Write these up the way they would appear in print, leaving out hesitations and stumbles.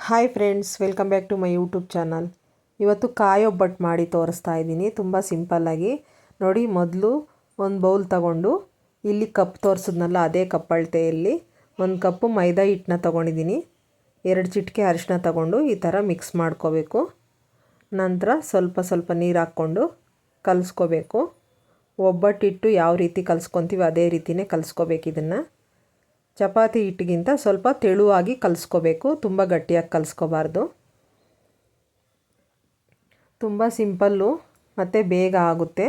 Hi friends, welcome back to my YouTube channel. ಇವತ್ತು ಕಾಯಿ ಒಬ್ಬಟ್ಟು ಮಾಡಿ ತೋರಿಸ್ತಾ ಇದ್ದೀನಿ. ತುಂಬ ಸಿಂಪಲ್ಲಾಗಿ ನೋಡಿ. ಮೊದಲು ಒಂದು ಬೌಲ್ ತಗೊಂಡು, ಇಲ್ಲಿ ಕಪ್ ತೋರಿಸಿದ್ನಲ್ಲ ಅದೇ ಕಪ್ ಅಳತೆಯಲ್ಲಿ 1 ಕಪ್ಪು ಮೈದಾ ಹಿಟ್ಟನ್ನ ತೊಗೊಂಡಿದ್ದೀನಿ. 2 ಚಿಟಿಕೆ ಅರಿಶಿನ ತಗೊಂಡು ಈ ಥರ ಮಿಕ್ಸ್ ಮಾಡ್ಕೋಬೇಕು. ನಂತರ ಸ್ವಲ್ಪ ಸ್ವಲ್ಪ ನೀರು ಹಾಕ್ಕೊಂಡು ಕಲಿಸ್ಕೋಬೇಕು. ಒಬ್ಬಟ್ಟು ಹಿಟ್ಟು ಯಾವ ರೀತಿ ಕಲಿಸ್ಕೊತೀವಿ ಅದೇ ರೀತಿಯೇ ಕಲಿಸ್ಕೋಬೇಕು. ಇದನ್ನು ಚಪಾತಿ ಹಿಟ್ಟಿಗಿಂತ ಸ್ವಲ್ಪ ತೆಳುವಾಗಿ ಕಲಿಸ್ಕೋಬೇಕು, ತುಂಬ ಗಟ್ಟಿಯಾಗಿ ಕಲಿಸ್ಕೋಬಾರ್ದು. ತುಂಬ ಸಿಂಪಲ್ಲು ಮತ್ತು ಬೇಗ ಆಗುತ್ತೆ.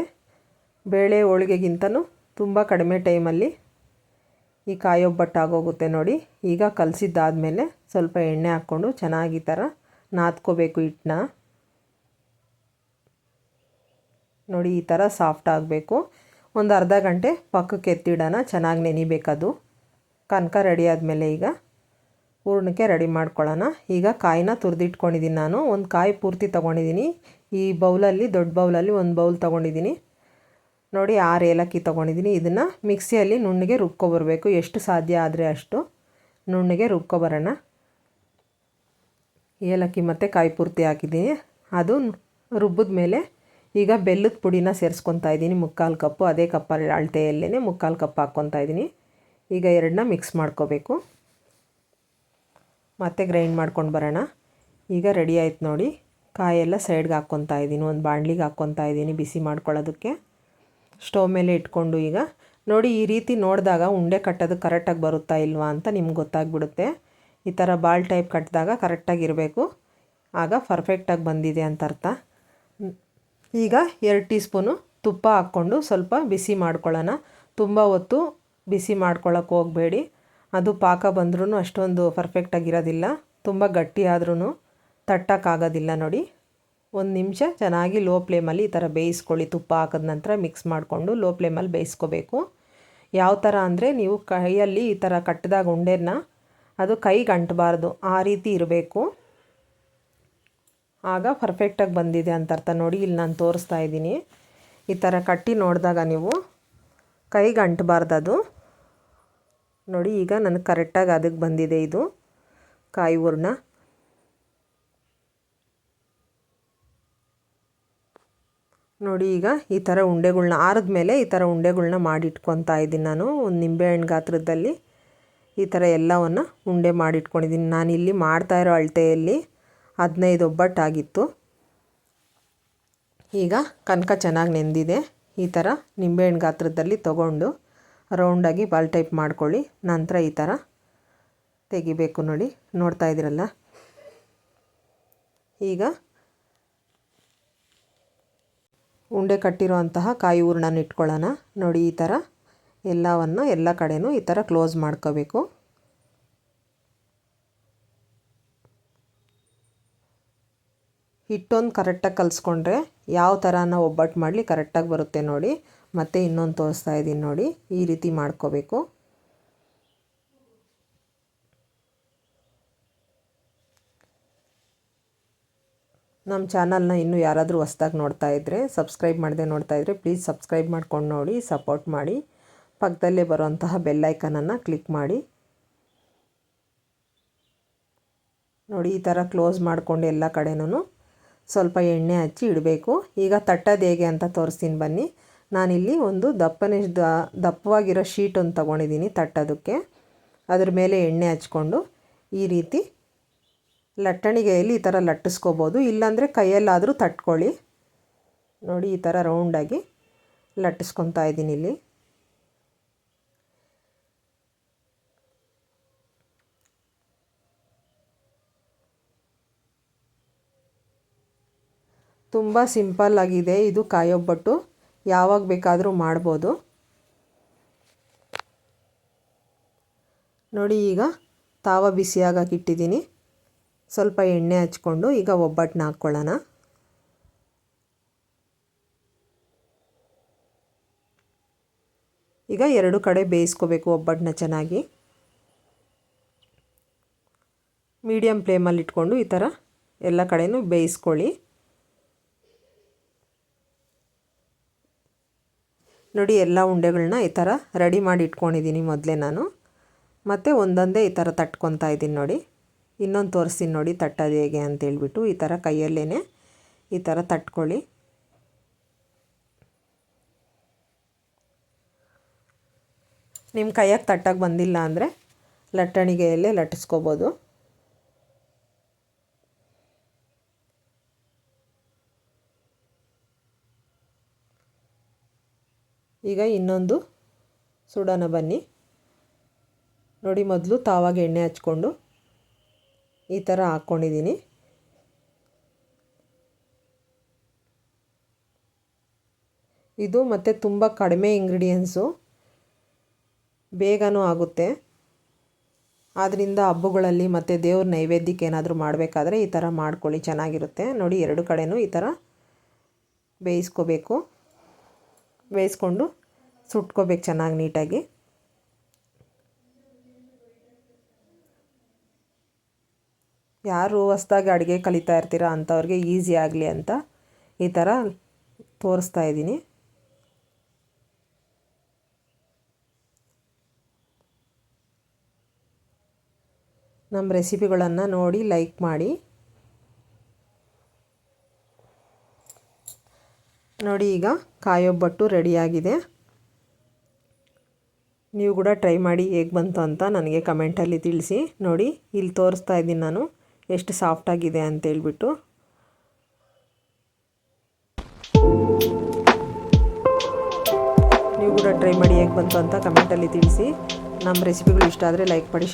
ಬೇಳೆ ಹೋಳಿಗೆಗಿಂತನೂ ತುಂಬ ಕಡಿಮೆ ಟೈಮಲ್ಲಿ ಈ ಕಾಯಿ ಒಬ್ಬಟ್ಟು ಆಗೋಗುತ್ತೆ ನೋಡಿ. ಈಗ ಕಲಸಿದ್ದಾದಮೇಲೆ ಸ್ವಲ್ಪ ಎಣ್ಣೆ ಹಾಕ್ಕೊಂಡು ಚೆನ್ನಾಗಿ ಈ ಥರ ನಾದ್ಕೋಬೇಕು ಹಿಟ್ಟನ್ನ. ನೋಡಿ, ಈ ಥರ ಸಾಫ್ಟ್ ಆಗಬೇಕು. ಒಂದು ಅರ್ಧ ಗಂಟೆ ಪಕ್ಕಕ್ಕೆ ಎತ್ತಿಡೋಣ, ಚೆನ್ನಾಗಿ ನೆನಿಬೇಕದು. ಕನಕ ರೆಡಿ ಆದಮೇಲೆ ಈಗ ಹೂರಣಕ್ಕೆ ರೆಡಿ ಮಾಡ್ಕೊಳ್ಳೋಣ. ಈಗ ಕಾಯಿನ ತುರಿದಿಟ್ಕೊಂಡಿದ್ದೀನಿ. ನಾನು ಒಂದು ಕಾಯಿ ಪೂರ್ತಿ ತೊಗೊಂಡಿದ್ದೀನಿ. ಈ ಬೌಲಲ್ಲಿ, ದೊಡ್ಡ ಬೌಲಲ್ಲಿ 1 ಬೌಲ್ ತೊಗೊಂಡಿದ್ದೀನಿ ನೋಡಿ. 6 ಏಲಕ್ಕಿ ತೊಗೊಂಡಿದ್ದೀನಿ. ಇದನ್ನು ಮಿಕ್ಸಿಯಲ್ಲಿ ನುಣ್ಣಗೆ ರುಬ್ಕೊಬರಬೇಕು. ಎಷ್ಟು ಸಾಧ್ಯ ಆದರೆ ಅಷ್ಟು ನುಣ್ಣಗೆ ರುಬ್ಕೊಬರೋಣ. ಏಲಕ್ಕಿ ಮತ್ತು ಕಾಯಿ ಪೂರ್ತಿ ಹಾಕಿದ್ದೀನಿ. ಅದು ರುಬ್ಬಿದ ಮೇಲೆ ಈಗ ಬೆಲ್ಲದ ಪುಡಿನ ಸೇರಿಸ್ಕೊತಾ ಇದ್ದೀನಿ. 3/4 ಕಪ್ಪು, ಅದೇ ಕಪ್ಪಲ್ಲಿ ಅಳತೆಯಲ್ಲೇ 3/4 ಕಪ್ ಹಾಕ್ಕೊತಾ ಇದ್ದೀನಿ. ಈಗ ಎರಡನ್ನ ಮಿಕ್ಸ್ ಮಾಡ್ಕೋಬೇಕು. ಮತ್ತೆ ಗ್ರೈಂಡ್ ಮಾಡ್ಕೊಂಡು ಬರೋಣ. ಈಗ ರೆಡಿ ಆಯ್ತು ನೋಡಿ. ಕಾಯೆಲ್ಲ ಸೈಡ್ಗೆ ಹಾಕ್ಕೊತಾ ಇದ್ದೀನಿ. ಒಂದು ಬಾಣಲಿಗೆ ಹಾಕ್ಕೊತಾ ಇದ್ದೀನಿ ಬಿಸಿ ಮಾಡ್ಕೊಳ್ಳೋದಕ್ಕೆ. ಸ್ಟವ್ ಮೇಲೆ ಇಟ್ಕೊಂಡು ಈಗ ನೋಡಿ, ಈ ರೀತಿ ನೋಡಿದಾಗ ಉಂಡೆ ಕಟ್ಟೋದು ಕರೆಕ್ಟಾಗಿ ಬರುತ್ತಾ ಇಲ್ವಾ ಅಂತ ನಿಮ್ಗೆ ಗೊತ್ತಾಗ್ಬಿಡುತ್ತೆ. ಈ ಥರ ಬಾಲ್ ಟೈಪ್ ಕಟ್ಟಿದಾಗ ಕರೆಕ್ಟಾಗಿರಬೇಕು, ಆಗ ಪರ್ಫೆಕ್ಟಾಗಿ ಬಂದಿದೆ ಅಂತ ಅರ್ಥ. ಈಗ 2 ಟೀ ಸ್ಪೂನು ತುಪ್ಪ ಹಾಕ್ಕೊಂಡು ಸ್ವಲ್ಪ ಬಿಸಿ ಮಾಡ್ಕೊಳ್ಳೋಣ. ತುಂಬ ಹೊತ್ತು ಬಿಸಿ ಮಾಡ್ಕೊಳ್ಳೋಕೆ ಹೋಗಬೇಡಿ, ಅದು ಪಾಕ ಬಂದ್ರೂ ಅಷ್ಟೊಂದು ಪರ್ಫೆಕ್ಟಾಗಿರೋದಿಲ್ಲ. ತುಂಬ ಗಟ್ಟಿ ಆದ್ರೂ ತಟ್ಟೋಕ್ಕಾಗೋದಿಲ್ಲ ನೋಡಿ. 1 ನಿಮಿಷ ಚೆನ್ನಾಗಿ ಲೋ ಫ್ಲೇಮಲ್ಲಿ ಈ ಥರ ಬೇಯಿಸ್ಕೊಳ್ಳಿ. ತುಪ್ಪ ಹಾಕಿದ ನಂತರ ಮಿಕ್ಸ್ ಮಾಡಿಕೊಂಡು ಲೋ ಫ್ಲೇಮಲ್ಲಿ ಬೇಯಿಸ್ಕೋಬೇಕು. ಯಾವ ಥರ ಅಂದರೆ, ನೀವು ಕೈಯಲ್ಲಿ ಈ ಥರ ಕಟ್ಟಿದಾಗ ಉಂಡೆನ ಅದು ಕೈಗೆ ಅಂಟಬಾರ್ದು, ಆ ರೀತಿ ಇರಬೇಕು. ಆಗ ಪರ್ಫೆಕ್ಟಾಗಿ ಬಂದಿದೆ ಅಂತ ಅರ್ಥ ನೋಡಿ. ಇಲ್ಲಿ ನಾನು ತೋರಿಸ್ತಾ ಇದ್ದೀನಿ. ಈ ಥರ ಕಟ್ಟಿ ನೋಡಿದಾಗ ನೀವು ಕೈಗೆ ಅಂಟಬಾರ್ದು ಅದು ನೋಡಿ. ಈಗ ನನಗೆ ಕರೆಕ್ಟಾಗಿ ಅದಕ್ಕೆ ಬಂದಿದೆ ಇದು ಕಾಯಿ ಹೂರಣ. ನೋಡಿ, ಈಗ ಈ ಥರ ಉಂಡೆಗಳ್ನ ಆರಿದ ಮೇಲೆ ಈ ಥರ ಉಂಡೆಗಳ್ನ ಮಾಡಿಟ್ಕೊತಾ ಇದ್ದೀನಿ ನಾನು. ಒಂದು ನಿಂಬೆಹಣ್ಣು ಗಾತ್ರದಲ್ಲಿ ಈ ಥರ ಎಲ್ಲವನ್ನು ಉಂಡೆ ಮಾಡಿಟ್ಕೊಂಡಿದ್ದೀನಿ. ನಾನಿಲ್ಲಿ ಮಾಡ್ತಾಯಿರೋ ಅಳತೆಯಲ್ಲಿ 15 ಒಬ್ಬಟ್ಟಾಗಿತ್ತು. ಈಗ ಕನಕ ಚೆನ್ನಾಗಿ ನೆಂದಿದೆ. ಈ ಥರ ನಿಂಬೆಹಣ್ಣು ಗಾತ್ರದಲ್ಲಿ ತೊಗೊಂಡು ರೌಂಡಾಗಿ ಬಾಲ್ ಟೈಪ್ ಮಾಡ್ಕೊಳ್ಳಿ. ನಂತರ ಈ ಥರ ತೆಗಿಬೇಕು ನೋಡಿ, ನೋಡ್ತಾ ಇದ್ದೀರಲ್ಲ. ಈಗ ಉಂಡೆ ಕಟ್ಟಿರೋ ಅಂತಹ ಕಾಯಿ ಹೂರಣನ ಇಟ್ಕೊಳ್ಳೋಣ ನೋಡಿ. ಈ ಥರ ಎಲ್ಲ ಕಡೆನೂ ಈ ಥರ ಕ್ಲೋಸ್ ಮಾಡ್ಕೋಬೇಕು. ಹಿಟ್ಟೊಂದು ಕರೆಕ್ಟಾಗಿ ಕಲಿಸ್ಕೊಂಡ್ರೆ ಯಾವ ಥರ ನಾವು ಒಬ್ಬಟ್ಟು ಮಾಡಲಿ ಕರೆಕ್ಟಾಗಿ ಬರುತ್ತೆ ನೋಡಿ. ಮತ್ತು ಇನ್ನೊಂದು ತೋರಿಸ್ತಾ ಇದ್ದೀನಿ ನೋಡಿ, ಈ ರೀತಿ ಮಾಡ್ಕೋಬೇಕು. ನಮ್ಮ ಚಾನಲ್ನ ಇನ್ನೂ ಯಾರಾದರೂ ಹೊಸ್ದಾಗಿ ನೋಡ್ತಾ ಇದ್ದರೆ, ಸಬ್ಸ್ಕ್ರೈಬ್ ಮಾಡದೆ ನೋಡ್ತಾ ಇದ್ದರೆ ಪ್ಲೀಸ್ ಸಬ್ಸ್ಕ್ರೈಬ್ ಮಾಡ್ಕೊಂಡು ನೋಡಿ, ಸಪೋರ್ಟ್ ಮಾಡಿ. ಪಕ್ಕದಲ್ಲೇ ಬರುವಂತಹ ಬೆಲ್ ಐಕನನ್ನು ಕ್ಲಿಕ್ ಮಾಡಿ ನೋಡಿ. ಈ ಥರ ಕ್ಲೋಸ್ ಮಾಡಿಕೊಂಡು ಎಲ್ಲ ಕಡೆನೂ ಸ್ವಲ್ಪ ಎಣ್ಣೆ ಹಚ್ಚಿ ಇಡಬೇಕು. ಈಗ ತಟ್ಟೋದು ಹೇಗೆ ಅಂತ ತೋರಿಸ್ತೀನಿ ಬನ್ನಿ. ನಾನಿಲ್ಲಿ ಒಂದು ದಪ್ಪವಾಗಿರೋ ಶೀಟ್ ಒಂದು ತೊಗೊಂಡಿದ್ದೀನಿ ತಟ್ಟೋದಕ್ಕೆ. ಅದ್ರ ಮೇಲೆ ಎಣ್ಣೆ ಹಚ್ಕೊಂಡು ಈ ರೀತಿ ಲಟ್ಟಣಿಗೆಯಲ್ಲಿ ಈ ಥರ ಲಟ್ಟಿಸ್ಕೋಬೋದು, ಇಲ್ಲಾಂದರೆ ಕೈಯಲ್ಲಾದರೂ ತಟ್ಕೊಳ್ಳಿ ನೋಡಿ. ಈ ಥರ ರೌಂಡಾಗಿ ಲಟ್ಟಿಸ್ಕೊತಾ ಇದ್ದೀನಿ ಇಲ್ಲಿ. ತುಂಬ ಸಿಂಪಲ್ಲಾಗಿದೆ ಇದು ಕಾಯಿ ಒಬ್ಬಟ್ಟು, ಯಾವಾಗ ಬೇಕಾದರೂ ಮಾಡ್ಬೋದು ನೋಡಿ. ಈಗ ತಾವ ಬಿಸಿಯಾಗಕ್ಕೆ ಇಟ್ಟಿದ್ದೀನಿ. ಸ್ವಲ್ಪ ಎಣ್ಣೆ ಹಚ್ಕೊಂಡು ಈಗ ಒಬ್ಬಟ್ಟನ್ನ ಹಾಕ್ಕೊಳ್ಳೋಣ. ಈಗ 2 ಕಡೆ ಬೇಯಿಸ್ಕೋಬೇಕು ಒಬ್ಬಟ್ಟನ್ನ ಚೆನ್ನಾಗಿ. ಮೀಡಿಯಮ್ ಫ್ಲೇಮಲ್ಲಿ ಇಟ್ಕೊಂಡು ಈ ಥರ ಎಲ್ಲ ಕಡೆನೂ ಬೇಯಿಸ್ಕೊಳ್ಳಿ ನೋಡಿ. ಎಲ್ಲ ಉಂಡೆಗಳನ್ನ ಈ ಥರ ರೆಡಿ ಮಾಡಿ ಇಟ್ಕೊಂಡಿದ್ದೀನಿ ಮೊದಲೇ ನಾನು. ಮತ್ತು ಒಂದೊಂದೇ ಈ ಥರ ತಟ್ಕೊತಾ ಇದ್ದೀನಿ ನೋಡಿ. ಇನ್ನೊಂದು ತೋರಿಸ್ತೀನಿ ನೋಡಿ ತಟ್ಟೋದು ಹೇಗೆ ಅಂತೇಳ್ಬಿಟ್ಟು. ಈ ಥರ ಕೈಯಲ್ಲೇ ಈ ಥರ ತಟ್ಕೊಳ್ಳಿ. ನಿಮ್ಮ ಕೈಯಾಗೆ ತಟ್ಟಕ್ಕೆ ಬಂದಿಲ್ಲ ಅಂದರೆ ಲಟ್ಟಣಿಗೆಯಲ್ಲೇ ಲಟ್ಟಿಸ್ಕೋಬೋದು. ಈಗ ಇನ್ನೊಂದು ಸುಡೋಣ ಬನ್ನಿ. ನೋಡಿ, ಮೊದಲು ತಾವಾಗೆ ಎಣ್ಣೆ ಹಚ್ಕೊಂಡು ಈ ಥರ ಹಾಕ್ಕೊಂಡಿದ್ದೀನಿ. ಇದು ಮತ್ತು ತುಂಬ ಕಡಿಮೆ ಇಂಗ್ರೀಡಿಯೆಂಟ್ಸು, ಬೇಗನೂ ಆಗುತ್ತೆ. ಆದ್ದರಿಂದ ಹಬ್ಬಗಳಲ್ಲಿ ಮತ್ತು ದೇವ್ರ ನೈವೇದ್ಯಕ್ಕೆ ಏನಾದರೂ ಮಾಡಬೇಕಾದ್ರೆ ಈ ಥರ ಮಾಡ್ಕೊಳ್ಳಿ, ಚೆನ್ನಾಗಿರುತ್ತೆ. ನೋಡಿ, ಎರಡು ಕಡೆನೂ ಈ ಥರ ಬೇಯಿಸ್ಕೊಂಡು ಸುಟ್ಕೋಬೇಕು ಚೆನ್ನಾಗಿ ನೀಟಾಗಿ. ಯಾರು ಹೊಸ್ದಾಗಿ ಅಡುಗೆ ಕಲಿತಾ ಇರ್ತೀರ ಅಂಥವ್ರಿಗೆ ಈಸಿ ಆಗಲಿ ಅಂತ ಈ ಥರ ತೋರಿಸ್ತಾ ಇದ್ದೀನಿ. ನಮ್ಮ ರೆಸಿಪಿಗಳನ್ನು ನೋಡಿ ಲೈಕ್ ಮಾಡಿ. ನೋಡಿ, ಈಗ ಕಾಯೊಬ್ಬಟ್ಟು ರೆಡಿಯಾಗಿದೆ. ನೀವು ಕೂಡ ಟ್ರೈ ಮಾಡಿ ಹೇಗೆ ಬಂತು ಅಂತ ನನಗೆ ಕಮೆಂಟಲ್ಲಿ ತಿಳಿಸಿ. ನೋಡಿ, ಇಲ್ಲಿ ತೋರಿಸ್ತಾ ಇದ್ದೀನಿ ನಾನು ಎಷ್ಟು ಸಾಫ್ಟಾಗಿದೆ ಅಂತೇಳ್ಬಿಟ್ಟು. ನೀವು ಕೂಡ ಟ್ರೈ ಮಾಡಿ ಹೇಗೆ ಬಂತು ಅಂತ ಕಮೆಂಟಲ್ಲಿ ತಿಳಿಸಿ. ನಮ್ಮ ರೆಸಿಪಿಗಳು ಇಷ್ಟ ಆದರೆ ಲೈಕ್ ಮಾಡಿ.